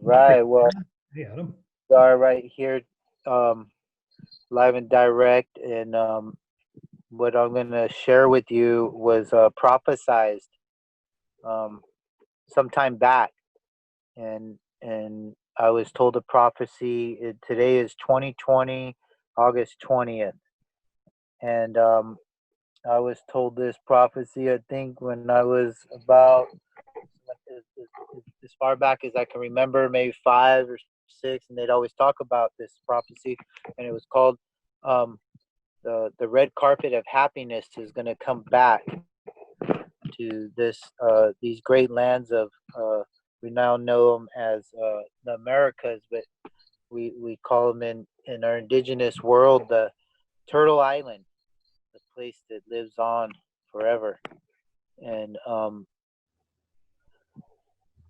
Hey, Right. Well, hey, Adam. we are right here, um, live and direct, and what I'm gonna share with you was prophesized um, sometime back, and I was told a prophecy. Today is 2020, August 20th, and I was told this prophecy. I think when I was about as far back as I can remember, maybe 5 or 6, and they'd always talk about this prophecy, and it was called um, the red carpet of happiness is going to come back to these great lands of we now know them as the Americas, but we call them in our indigenous world the Turtle Island, the place that lives on forever. And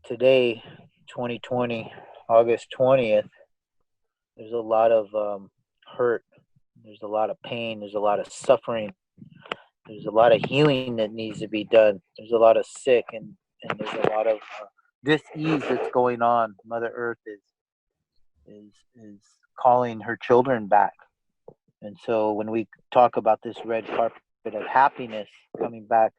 today, 2020, August 20th, there's a lot of hurt. There's a lot of pain. There's a lot of suffering. There's a lot of healing that needs to be done. There's a lot of sick, and there's a lot of dis-ease that's going on. Mother Earth is calling her children back. And so when we talk about this red carpet of happiness coming back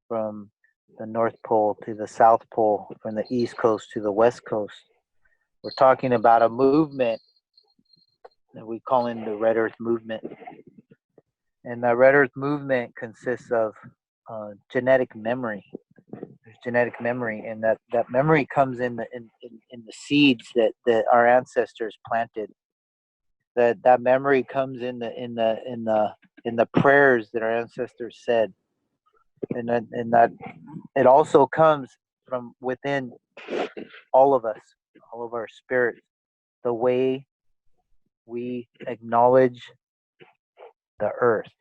from the North Pole to the South Pole, from the East Coast to the West Coast, we're talking about a movement that we call in the Red Earth movement. And the Red Earth movement consists of genetic memory. There's genetic memory, and that memory comes in the seeds that our ancestors planted. That memory comes in the prayers that our ancestors said, and that it also comes from within all of us, all of our spirits. The way we acknowledge the earth,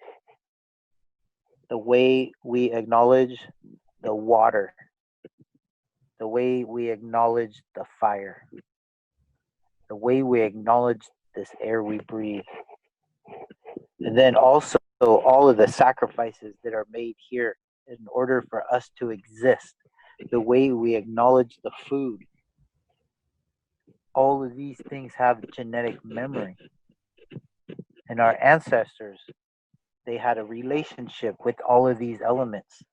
the way we acknowledge the water, the way we acknowledge the fire, the way we acknowledge this air we breathe, and then also all of the sacrifices that are made here in order for us to exist, the way we acknowledge the food. All of these things have genetic memory, and our ancestors, they had a relationship with all of these elements: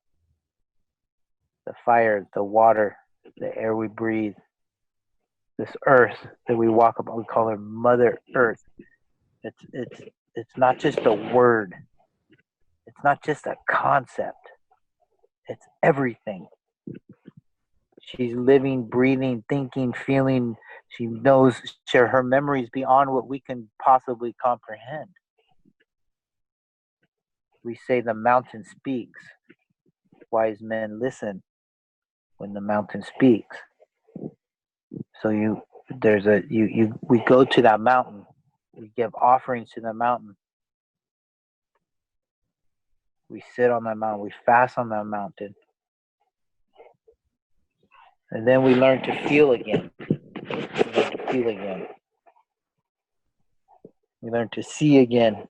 the fire, the water, the air we breathe, this earth that we walk about. We call her Mother Earth. It's not just a word. It's not just a concept. It's everything. She's living, breathing, thinking, feeling. She knows share her memories beyond what we can possibly comprehend. We say the mountain speaks. Wise men listen when the mountain speaks. So we go to that mountain. We give offerings to the mountain. We sit on that mountain. We fast on that mountain. And then we learn to feel again. We learn to feel again. We learn to see again.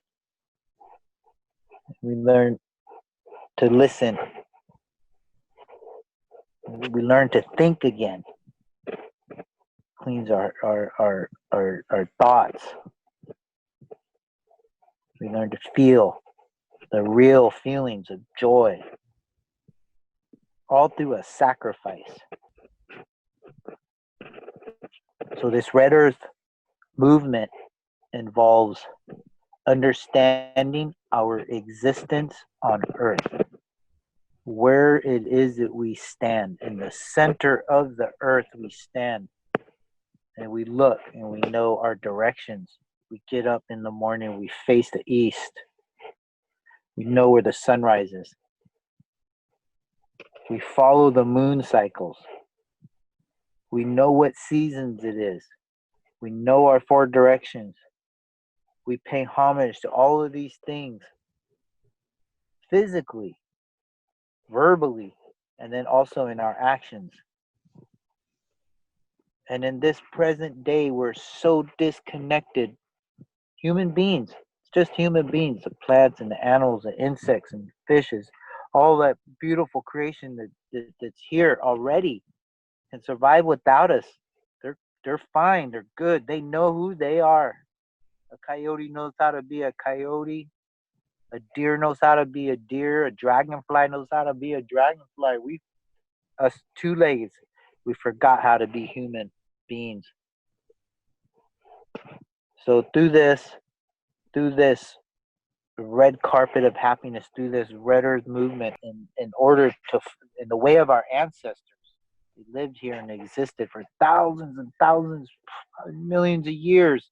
We learn to listen. We learn to think again. Cleans our thoughts. We learn to feel the real feelings of joy, all through a sacrifice. So this Red Earth movement involves understanding our existence on Earth, where it is that we stand. In the center of the Earth we stand, and we look and we know our directions. We get up in the morning, we face the east. We know where the sun rises. We follow the moon cycles. We know what seasons it is. We know our 4 directions. We pay homage to all of these things physically, verbally, and then also in our actions. And in this present day, we're so disconnected. Human beings, it's just human beings, the plants and the animals, the insects and fishes, all that beautiful creation that's here already can survive without us. They're fine. They're good. They know who they are. A coyote knows how to be a coyote. A deer knows how to be a deer. A dragonfly knows how to be a dragonfly. We, us two legs, we forgot how to be human beings. So through this red carpet of happiness, through this red earth movement, in order to, in the way of our ancestors, they lived here and existed for thousands and thousands, millions of years.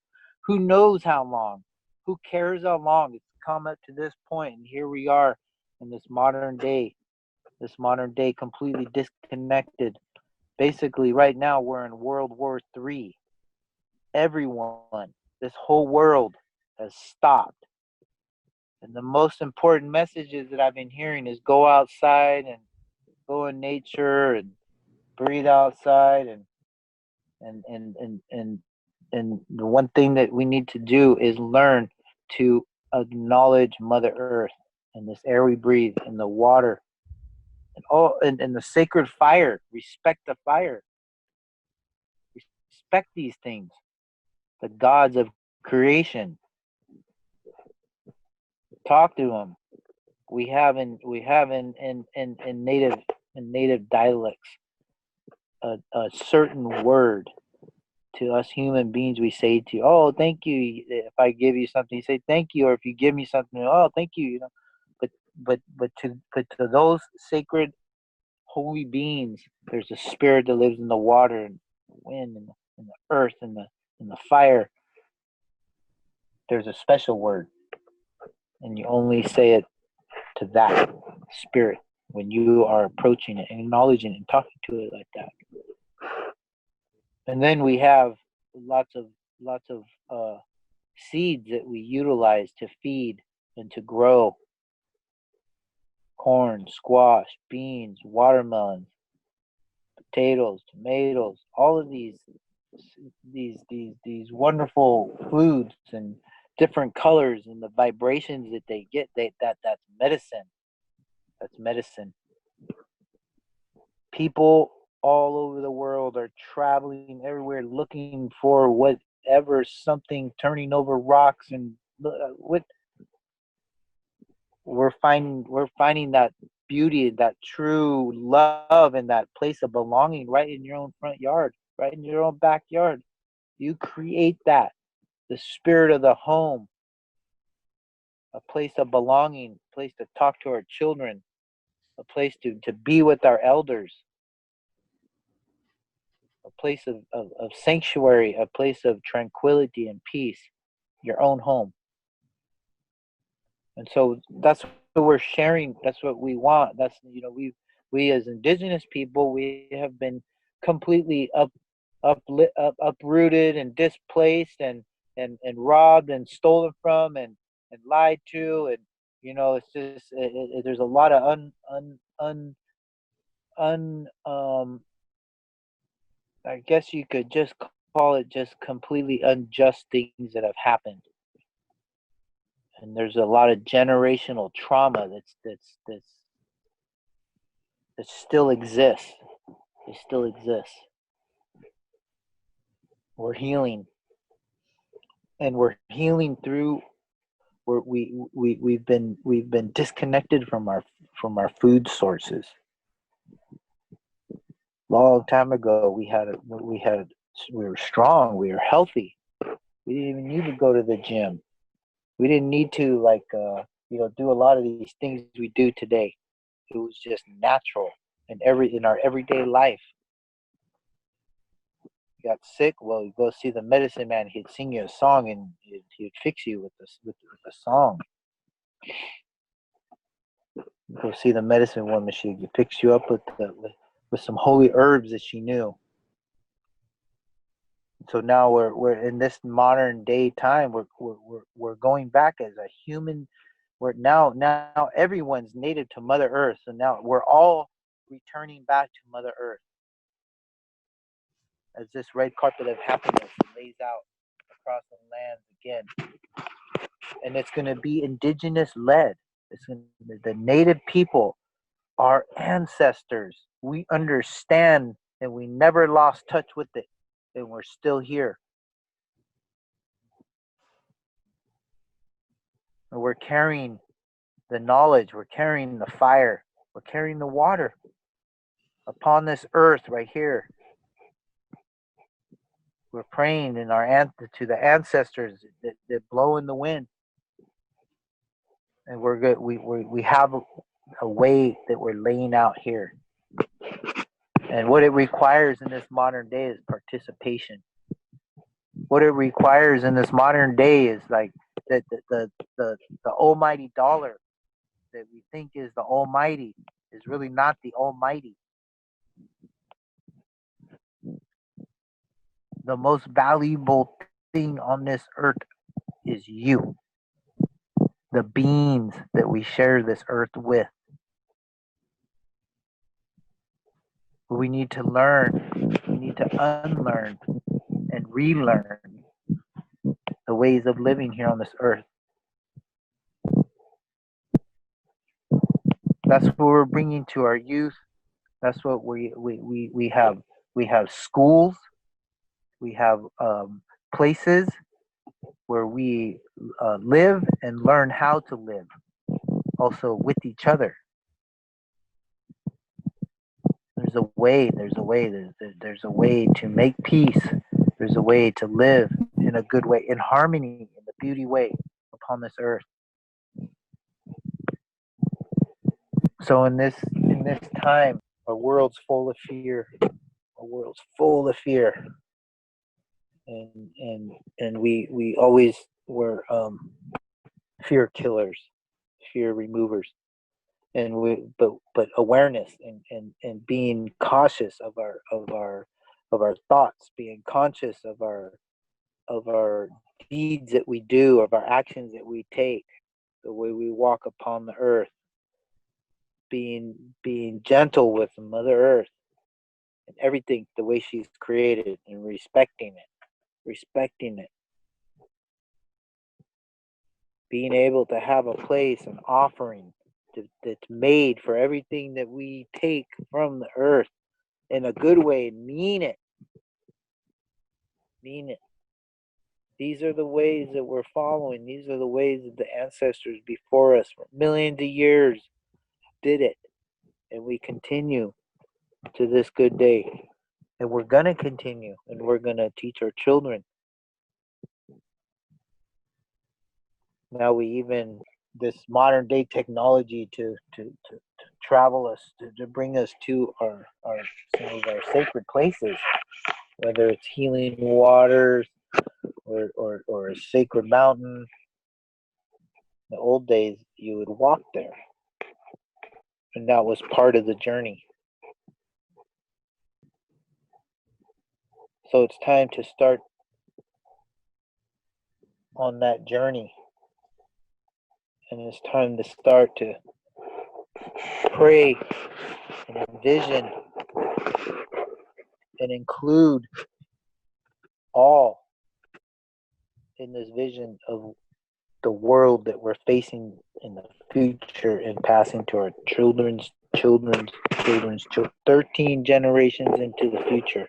Who knows how long? Who cares how long? It's come up to this point, and here we are in this modern day. This modern day, completely disconnected. Basically, right now we're in World War III. Everyone, this whole world has stopped. And the most important messages that I've been hearing is go outside and go in nature and breathe outside, and and and and and the one thing that we need to do is learn to acknowledge Mother Earth and this air we breathe and the water and all, and the sacred fire. Respect the fire. Respect these things, the gods of creation. Talk to them. We have in native dialects a certain word to us human beings. We say to, oh, thank you. If I give you something, you say thank you, or if you give me something, oh, thank you. You know, but to those sacred holy beings, there's a spirit that lives in the water and the wind and the earth and the fire. There's a special word, and you only say it to that spirit when you are approaching it and acknowledging it and talking to it like that. And then we have lots of lots of seeds that we utilize to feed and to grow: corn, squash, beans, watermelons, potatoes, tomatoes, all of these wonderful foods and different colors and the vibrations that they get. That's medicine. That's medicine. People all over the world are traveling everywhere looking for whatever, something, turning over rocks, and what we're finding that beauty, that true love, and that place of belonging right in your own front yard, right in your own backyard. You create that, the spirit of the home, a place of belonging, a place to talk to our children, a place to be with our elders, a place of sanctuary, a place of tranquility and peace, your own home. And so that's what we're sharing. That's what we want. That's, we as indigenous people, we have been completely uprooted and displaced and robbed and stolen from and lied to, and it's just there's a lot of un I guess you could just call it just completely unjust things that have happened. And there's a lot of generational trauma that still exists. It still exists. We're healing, and we're healing through. We've been disconnected from our food sources. Long time ago, we were strong. We were healthy. We didn't even need to go to the gym. We didn't need to do a lot of these things we do today. It was just natural in our everyday life. You got sick, well, you go see the medicine man. He'd sing you a song, and he'd fix you with a song. You go see the medicine woman. She picks you up with some holy herbs that she knew. So now we're in this modern day time. We're going back as a human. We're now everyone's native to Mother Earth. So now we're all returning back to Mother Earth as this red carpet of happiness lays out across the lands again. And it's going to be indigenous led. The native people, our ancestors. We understand, and we never lost touch with it. and we're still here. And we're carrying the knowledge, we're carrying the fire, we're carrying the water upon this earth right here. We're praying in to the ancestors that blow in the wind, and we're good. We have a way that we're laying out here, and what it requires in this modern day is participation. What it requires in this modern day is like the almighty dollar that we think is the almighty is really not the almighty. The most valuable thing on this earth is you, the beings that we share this earth with. We need to learn, we need to unlearn and relearn the ways of living here on this earth. That's what we're bringing to our youth. That's what we have. We have schools, we have places where we live and learn how to live, also with each other. There's a way there's a way to make peace. There's a way to live in a good way, in harmony, in the beauty way upon this earth. So in this time, our world's full of fear. Our world's full of fear. And we always were fear killers, fear removers. And but awareness and being cautious of our thoughts, being conscious of our deeds that we do, of our actions that we take, the way we walk upon the earth, being gentle with Mother Earth and everything the way she's created, and respecting it, being able to have a place, an offering that's made for everything that we take from the earth in a good way, and mean it. These are the ways that we're following. These are the ways that the ancestors before us for millions of years did it, and we continue to this good day, and we're gonna continue, and we're gonna teach our children. Now we even this modern day technology to travel us, to bring us to our some of our sacred places, whether it's healing waters or a sacred mountain. In the old days, you would walk there, and that was part of the journey. So it's time to start on that journey, and it's time to start to pray and envision and include all in this vision of the world that we're facing in the future, and passing to our children's 13 generations into the future.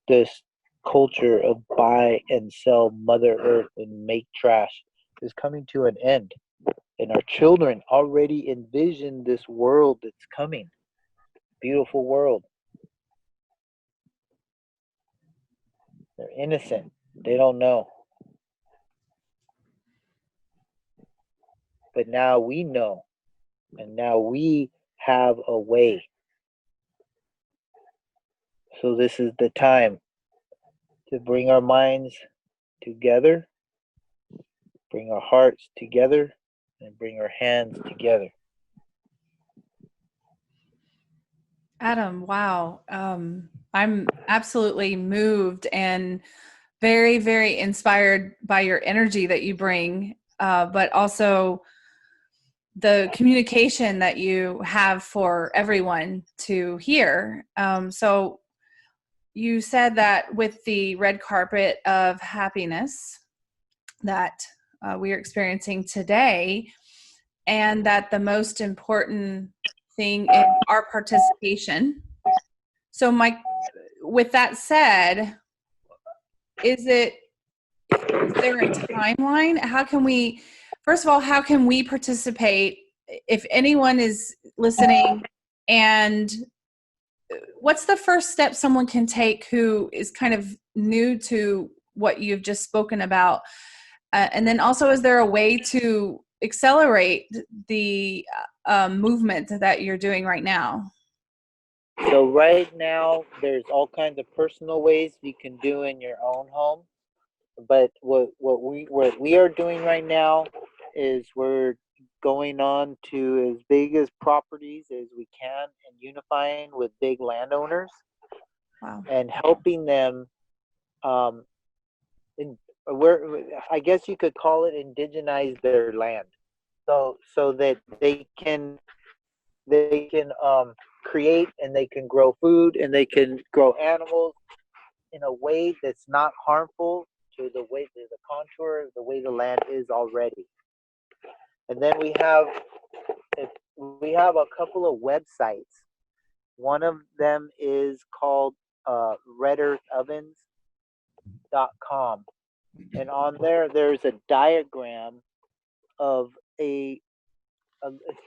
This culture of buy and sell Mother Earth and make trash is coming to an end, and our children already envision this world that's coming. Beautiful world. They're innocent. They don't know. But now we know, and now we have a way. So this is the time to bring our minds together, bring our hearts together, and bring our hands together. Adam, wow. I'm absolutely moved and very, very inspired by your energy that you bring, but also the communication that you have for everyone to hear. So you said that with the red carpet of happiness that we are experiencing today, and that the most important thing is our participation. So with that said, is there a timeline? How can we, first of all, how can we participate if anyone is listening? And what's the first step someone can take who is kind of new to what you've just spoken about? And then also, is there a way to accelerate the movement that you're doing right now? So right now, there's all kinds of personal ways you can do in your own home. But what we are doing right now is we're going on to as big as properties as we can and unifying with big landowners. Wow. And helping them um, in where I guess you could call it indigenize their land, so that they can create and they can grow food and they can grow animals in a way that's not harmful to the contour of the way the land is already. And then we have a couple of websites. One of them is called redearthovens.com, and on there's a diagram of it's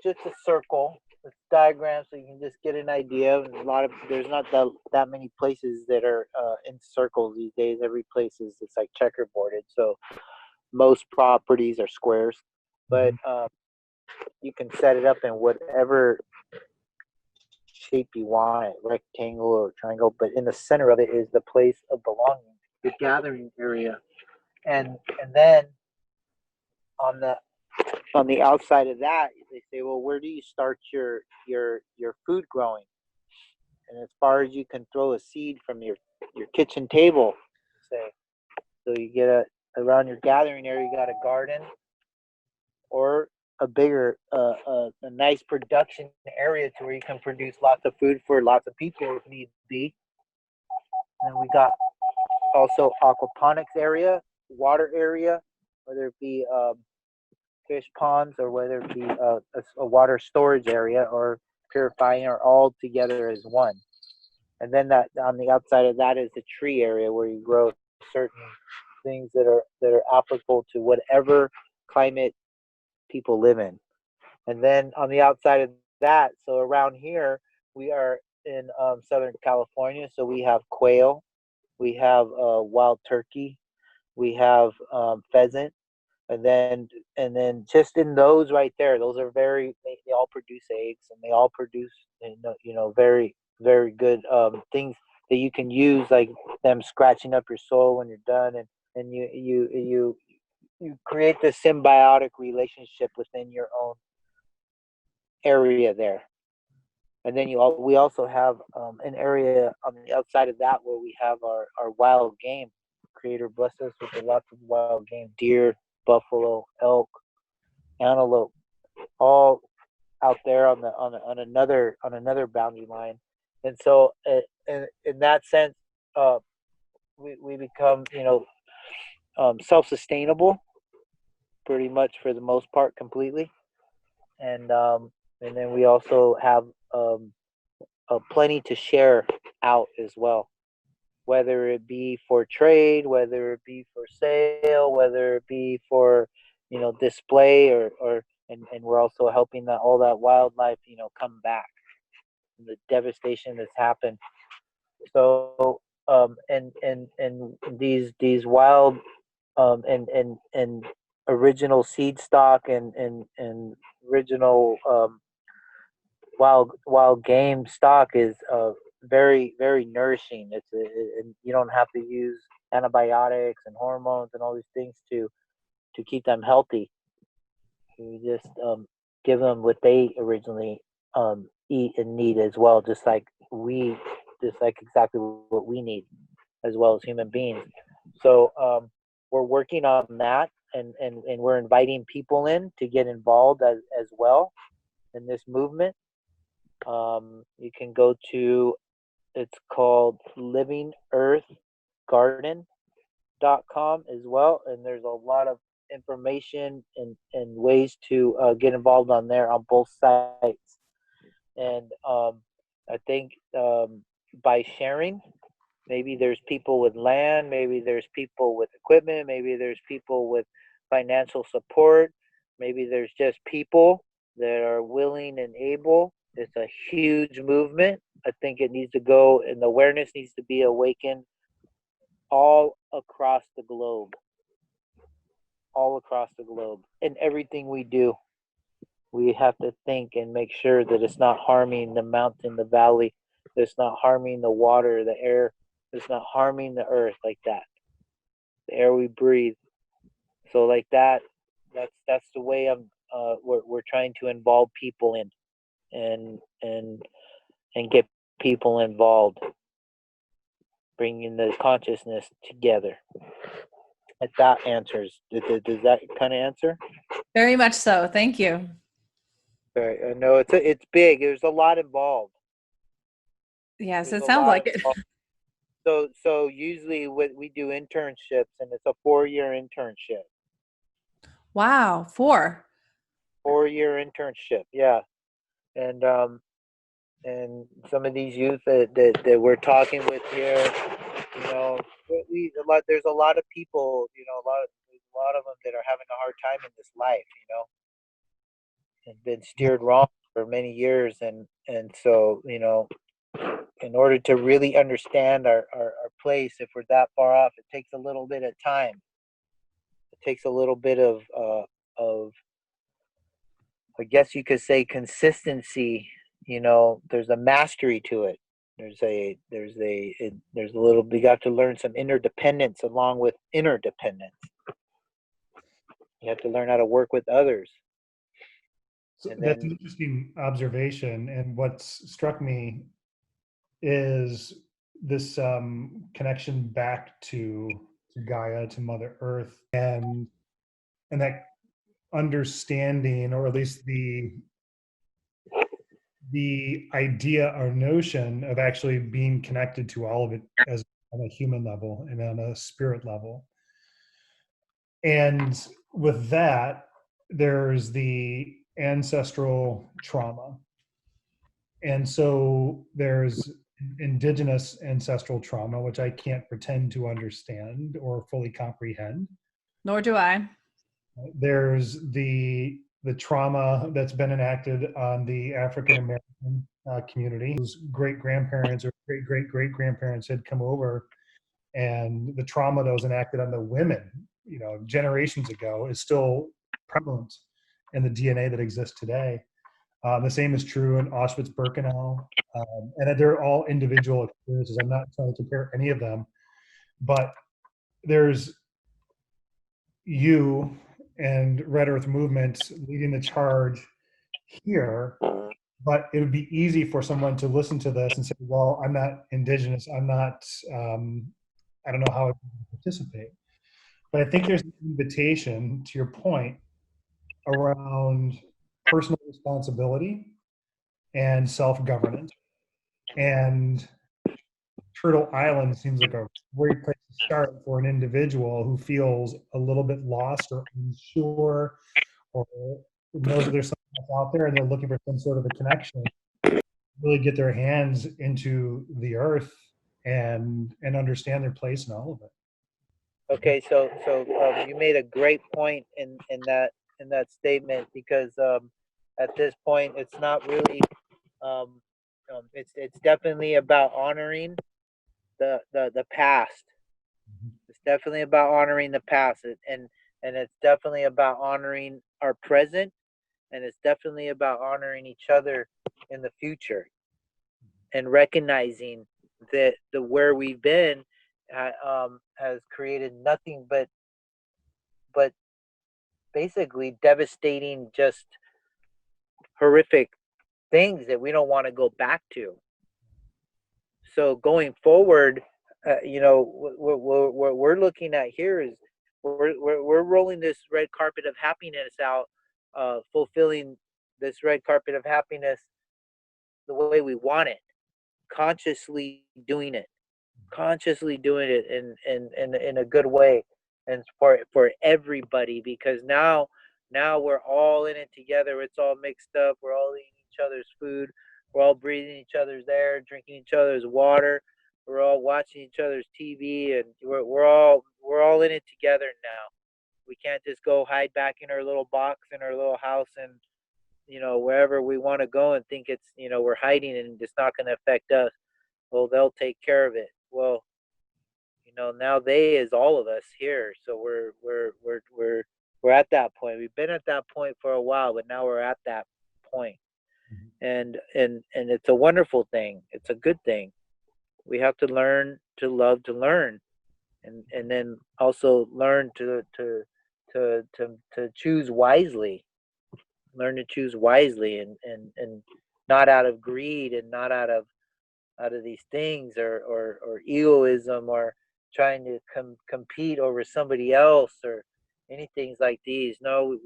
just a circle. It's diagram, so you can just get an idea. There's not that many places that are in circles these days. Every place is it's like checkerboarded. So most properties are squares, but you can set it up in whatever shape you want it, rectangle or triangle. But in the center of it is the place of belonging, the gathering area, and then on the outside of that, they say, well, where do you start your food growing? And as far as you can throw a seed from your kitchen table, say, so you get around your gathering area, you got a garden or a bigger, a nice production area to where you can produce lots of food for lots of people if need be. And then we got also aquaponics area, water area, whether it be fish ponds or whether it be a water storage area or purifying or all together as one. And then that on the outside of that is the tree area where you grow certain things that are applicable to whatever climate people live in. And then on the outside of that, so around here we are in Southern California, so we have quail, we have wild turkey, we have pheasant, and then just in those right there, those are they all produce eggs and they all produce very very good things that you can use, like them scratching up your soil when you're done, and you create this symbiotic relationship within your own area there. And then we also have an area on the outside of that where we have our wild game. Creator blessed us with lots of wild game: deer, buffalo, elk, antelope, all out there on another boundary line. And so, in that sense, we become self-sustainable pretty much for the most part, completely. And then we also have plenty to share out as well, whether it be for trade, whether it be for sale, whether it be for display, and we're also helping all that wildlife come back from the devastation that's happened. So and these wild and original seed stock and original wild game stock is very very nourishing. And you don't have to use antibiotics and hormones and all these things to keep them healthy. You just give them what they originally eat and need as well, just like exactly what we need as well as human beings. So we're working on that, and we're inviting people in to get involved as well in this movement. You can go to, it's called livingearthgarden.com as well, and there's a lot of information and ways to get involved on there on both sides. And I think by sharing Maybe there's people with land, maybe there's people with equipment, maybe there's people with financial support, maybe there's just people that are willing and able. It's a huge movement. I think it needs to go, and the awareness needs to be awakened all across the globe, all across the globe. In everything we do, we have to think and make sure that it's not harming the mountain, the valley, that it's not harming the water, the air, that it's not harming the earth like that, the air we breathe. So like that, that's the way we're trying to involve people in, and and get people involved, bringing the consciousness together. If that answers, does that kind of answer? Very much so. Thank you. Right. No, it's big. There's a lot involved. Yes, There's it a sounds lot like it. involved. So usually we do internships, and it's a 4-year internship. Wow, 4. 4-year internship, yeah. And some of these youth that we're talking with here, you know, there's a lot of people, there's a lot of them that are having a hard time in this life, and been steered wrong for many years, and so, in order to really understand our place, if we're that far off, it takes a little bit of time. It takes a little bit of, I guess you could say, consistency. There's a mastery to it. There's a little. You got to learn some interdependence along with interdependence. You have to learn how to work with others. So And that's an then, interesting observation. And what's struck me is this connection back to Gaia, to Mother Earth, and that understanding, or at least the idea or notion of actually being connected to all of it as on a human level and on a spirit level. And with that, there's the ancestral trauma. And so there's indigenous ancestral trauma, which I can't pretend to understand or fully comprehend. Nor do I. There's the trauma that's been enacted on the African American community, whose great grandparents or great great great grandparents had come over, and the trauma that was enacted on the women, generations ago, is still prevalent in the DNA that exists today. The same is true in Auschwitz-Birkenau, and they're all individual experiences. I'm not trying to compare any of them, but there's you and Red Earth Movement leading the charge here, but it would be easy for someone to listen to this and say, well, I'm not indigenous. I'm not, I don't know how I can participate. But I think there's an invitation, to your point, around personal responsibility and self-governance. And Turtle Island seems like a great place to start for an individual who feels a little bit lost or unsure, or knows that there's something else out there and they're looking for some sort of a connection. Really get their hands into the earth and understand their place in all of it. okay, so you made a great point in that statement, because at this point it's not really, um, it's definitely about honoring the past. It's definitely about honoring the past, and it's definitely about honoring our present, and it's definitely about honoring each other in the future, and recognizing that the where we've been has created nothing but basically devastating, just horrific things that we don't want to go back to. So going forward, what we're looking at here is we're rolling this red carpet of happiness out, fulfilling this red carpet of happiness the way we want it, consciously doing it, in a good way, and for everybody, because now we're all in it together. It's all mixed up. We're all eating each other's food. We're all breathing each other's air, drinking each other's water. We're all watching each other's TV, and we're all in it together now. We can't just go hide back in our little box in our little house and wherever we want to go and think it's we're hiding and it's not going to affect us. Well, they'll take care of it. Well, now they is all of us here, so we're at that point. We've been at that point for a while, but now we're at that point. And it's a wonderful thing. It's a good thing. We have to learn to love to learn, and then also learn to choose wisely. Learn to choose wisely, and not out of greed, and not out of these things, or egoism, or trying to compete over somebody else, or anything like these. No,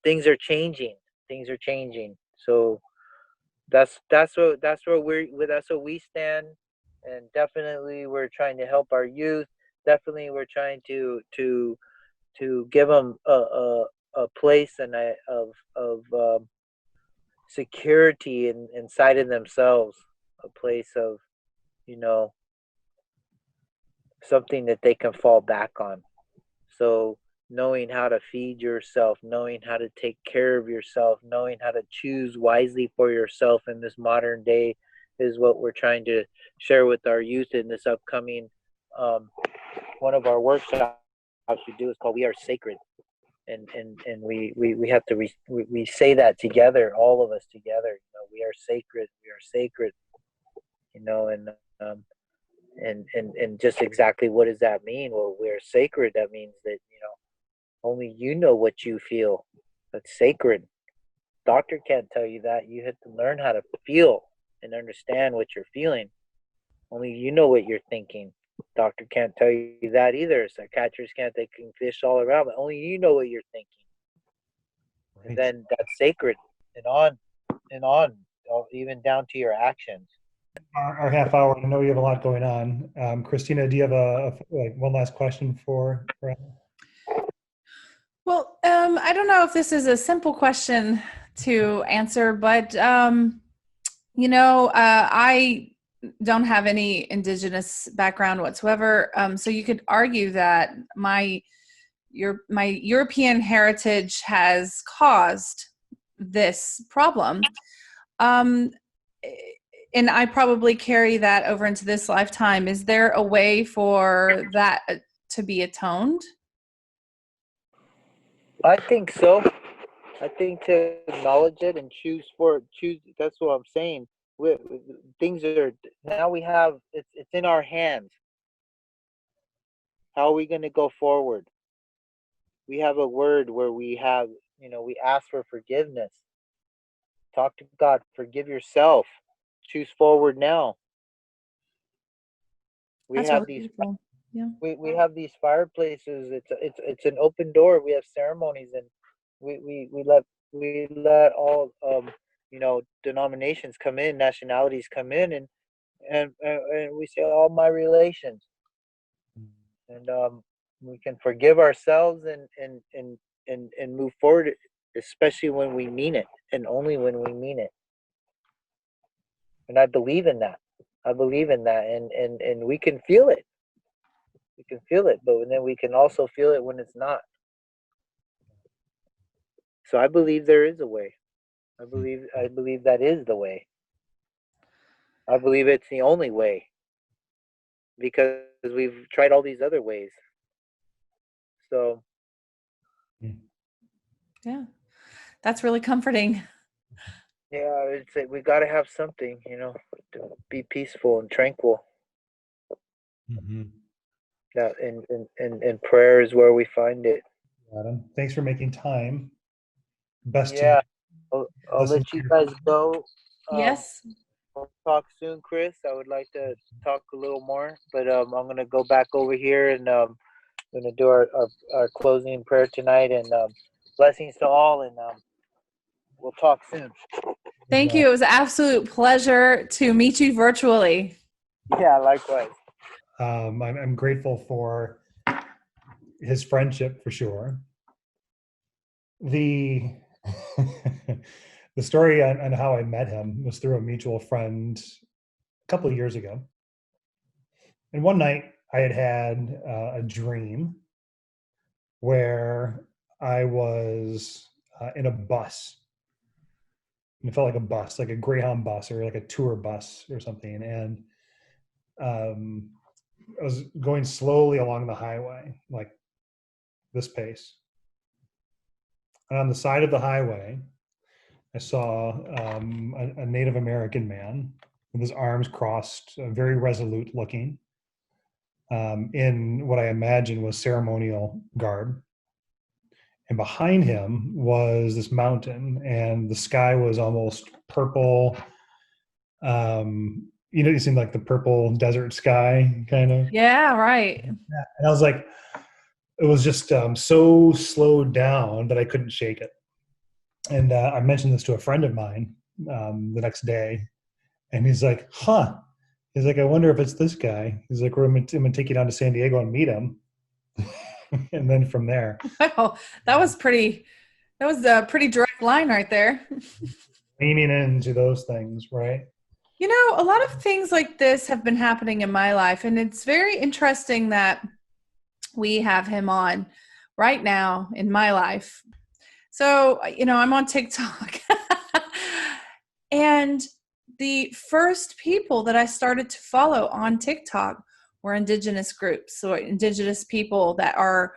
things are changing. Things are changing. So that's what we stand. And definitely we're trying to help our youth. Definitely we're trying to give them a place and of security inside of themselves, a place of you know something that they can fall back on. So knowing how to feed yourself, knowing how to take care of yourself, knowing how to choose wisely for yourself in this modern day is what we're trying to share with our youth in this upcoming one of our workshops we do is called "We Are Sacred." And we have to we say that together, all of us together. We are sacred. We are sacred. And and just exactly what does that mean? Well, we are sacred. That means that only you know what you feel. That's sacred. Doctor can't tell you that. You have to learn how to feel and understand what you're feeling. Only you know what you're thinking. Doctor can't tell you that either. Psychiatrists can't. They can fish all around, but only you know what you're thinking. Right. And then that's sacred, and on, even down to your actions. Our half hour. I know you have a lot going on. Christina, do you have one last question for Adam? Well, I don't know if this is a simple question to answer, but I don't have any indigenous background whatsoever. So you could argue that my European heritage has caused this problem. And I probably carry that over into this lifetime. Is there a way for that to be atoned? I think so. I think to acknowledge it and choose. That's what I'm saying. we Things are now, we have it's in our hands. How are we going to go forward? We have a word where we ask for forgiveness. Talk to God. Forgive yourself. Choose forward now. We That's have really these beautiful. Yeah. we have these fireplaces. It's an open door. We have ceremonies, and we let all denominations come in, nationalities come in, and we say all my relations, and we can forgive ourselves, and move forward, especially when we mean it, and only when we mean it. And I believe in that. And we can feel it. We can feel it, but then we can also feel it when it's not. So I believe there is a way. I believe that is the way. I believe it's the only way, because we've tried all these other ways. So Yeah. That's really comforting. yeah, we got to have something, to be peaceful and tranquil. Mm-hmm. That and prayer is where we find it. Adam, thanks for making time. Best to you. Yeah, I'll Listen let to you your guys go. Yes. We'll talk soon, Chris. I would like to talk a little more, but I'm gonna go back over here, and gonna do our closing prayer tonight, and blessings to all, and we'll talk soon. Thank you. It was an absolute pleasure to meet you virtually. Yeah, likewise. I'm grateful for his friendship for sure. The the story on how I met him was through a mutual friend a couple of years ago. And one night I had a dream where I was in a bus. And it felt like a bus, like a Greyhound bus or like a tour bus or something. And I was going slowly along the highway, like this pace. And on the side of the highway, I saw a Native American man with his arms crossed, very resolute looking, in what I imagine was ceremonial garb. And behind him was this mountain, and the sky was almost purple. You seem like the purple desert sky, kind of. Yeah, right. And I was like, it was just so slowed down that I couldn't shake it. And I mentioned this to a friend of mine the next day, and he's like, "Huh." He's like, "I wonder if it's this guy." He's like, I'm gonna take you down to San Diego and meet him." And then from there, Wow, that was a pretty direct line right there. leaning into those things, right? A lot of things like this have been happening in my life, and it's very interesting that we have him on right now in my life. So, I'm on TikTok. And the first people that I started to follow on TikTok were indigenous groups, so indigenous people that are,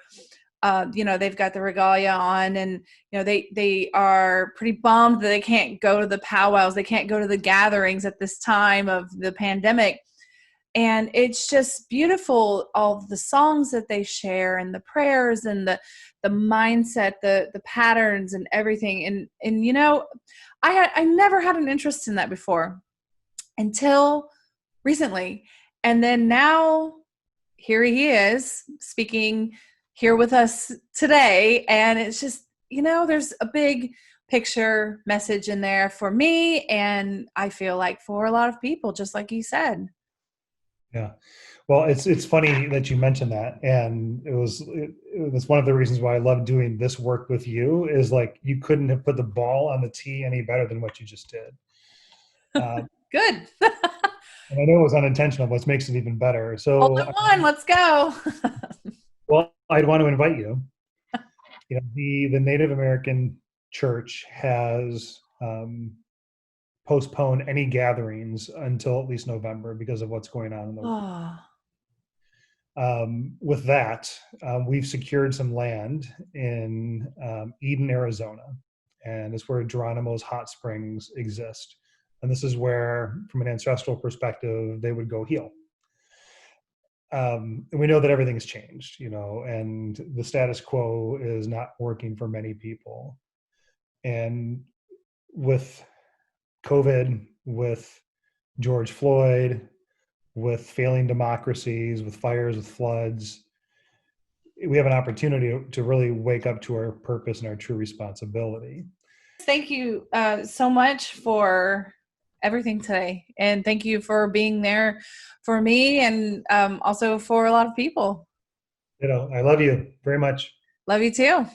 they've got the regalia on, and they are pretty bummed that they can't go to the powwows, they can't go to the gatherings at this time of the pandemic. And it's just beautiful, all of the songs that they share and the prayers and the mindset, the patterns and everything. And I never had an interest in that before until recently. And then now here he is speaking here with us today. And it's just, there's a big picture message in there for me. And I feel like for a lot of people, just like you said. Yeah. Well, it's funny that you mentioned that, and it's one of the reasons why I love doing this work with you. Is like you couldn't have put the ball on the tee any better than what you just did. Good. And I know it was unintentional, but it makes it even better. Hole So, in one, let's go. well, I'd want to invite you. The Native American Church has postponed any gatherings until at least November because of what's going on in the world. With that, we've secured some land in Eden, Arizona, and it's where Geronimo's hot springs exist. And this is where, from an ancestral perspective, they would go heal. And we know that everything's changed, and the status quo is not working for many people. And with COVID, with George Floyd, with failing democracies, with fires, with floods, we have an opportunity to really wake up to our purpose and our true responsibility. Thank you so much for everything today. And thank you for being there for me and also for a lot of people. I love you very much. Love you too.